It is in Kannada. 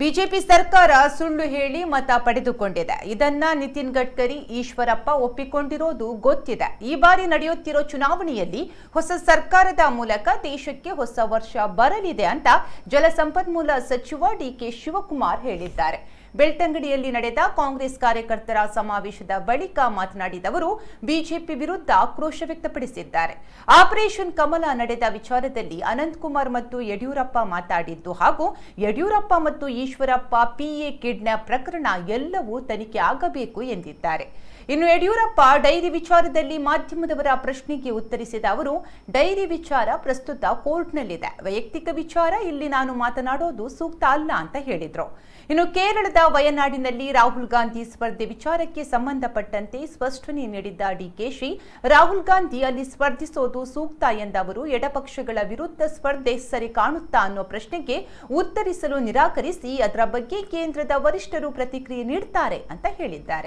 ಬಿಜೆಪಿ ಸರ್ಕಾರ ಸುಳ್ಳು ಹೇಳಿ ಮತ ಪಡೆದುಕೊಂಡಿದೆ. ಇದನ್ನ ನಿತಿನ್ ಗಡ್ಕರಿ, ಈಶ್ವರಪ್ಪ ಒಪ್ಪಿಕೊಂಡಿರೋದು ಗೊತ್ತಿದೆ. ಈ ಬಾರಿ ನಡೆಯುತ್ತಿರೋ ಚುನಾವಣೆಯಲ್ಲಿ ಹೊಸ ಸರ್ಕಾರದ ಮೂಲಕ ದೇಶಕ್ಕೆ ಹೊಸ ವರ್ಷ ಬರಲಿದೆ ಅಂತ ಜಲಸಂಪನ್ಮೂಲ ಸಚಿವ ಡಿಕೆ ಶಿವಕುಮಾರ್ ಹೇಳಿದ್ದಾರೆ. ಬೆಳ್ತಂಗಡಿಯಲ್ಲಿ ನಡೆದ ಕಾಂಗ್ರೆಸ್ ಕಾರ್ಯಕರ್ತರ ಸಮಾವೇಶದ ಬಳಿಕ ಮಾತನಾಡಿದ ಅವರು ಬಿಜೆಪಿ ವಿರುದ್ಧ ಆಕ್ರೋಶ ವ್ಯಕ್ತಪಡಿಸಿದ್ದಾರೆ. ಆಪರೇಷನ್ ಕಮಲ ನಡೆದ ವಿಚಾರದಲ್ಲಿ ಅನಂತಕುಮಾರ್ ಮತ್ತು ಯಡಿಯೂರಪ್ಪ ಮಾತಾಡಿದ್ದು ಹಾಗೂ ಯಡಿಯೂರಪ್ಪ ಮತ್ತು ಈಶ್ವರಪ್ಪ ಪಿಎ ಕಿಡ್ನಾಪ್ ಪ್ರಕರಣ ಎಲ್ಲವೂ ತನಿಖೆ ಆಗಬೇಕು ಎಂದಿದ್ದಾರೆ. ಇನ್ನು ಯಡಿಯೂರಪ್ಪ ಡೈರಿ ವಿಚಾರದಲ್ಲಿ ಮಾಧ್ಯಮದವರ ಪ್ರಶ್ನೆಗೆ ಉತ್ತರಿಸಿದ ಅವರು, ಡೈರಿ ವಿಚಾರ ಪ್ರಸ್ತುತ ಕೋರ್ಟ್ನಲ್ಲಿದೆ. ವೈಯಕ್ತಿಕ ವಿಚಾರ ಇಲ್ಲಿ ನಾನು ಮಾತನಾಡೋದು ಸೂಕ್ತ ಅಲ್ಲ ಅಂತ ಹೇಳಿದ್ರು. ಇನ್ನು ಕೇರಳದ ವಯನಾಡಿನಲ್ಲಿ ರಾಹುಲ್ ಗಾಂಧಿ ಸ್ಪರ್ಧೆ ವಿಚಾರಕ್ಕೆ ಸಂಬಂಧಪಟ್ಟಂತೆ ಸ್ಪಷ್ಟನೆ ನೀಡಿದ್ದ ಡಿಕೆಶಿ, ರಾಹುಲ್ ಗಾಂಧಿ ಅಲ್ಲಿ ಸ್ಪರ್ಧಿಸೋದು ಸೂಕ್ತ ಎಂದ ಅವರು, ಎಡಪಕ್ಷಗಳ ವಿರುದ್ಧ ಸ್ಪರ್ಧೆ ಸರಿ ಕಾಣುತ್ತಾ ಅನ್ನೋ ಪ್ರಶ್ನೆಗೆ ಉತ್ತರಿಸಲು ನಿರಾಕರಿಸಿ ಅದರ ಬಗ್ಗೆ ಕೇಂದ್ರದ ವರಿಷ್ಠರು ಪ್ರತಿಕ್ರಿಯೆ ನೀಡುತ್ತಾರೆ ಅಂತ ಹೇಳಿದ್ದಾರೆ.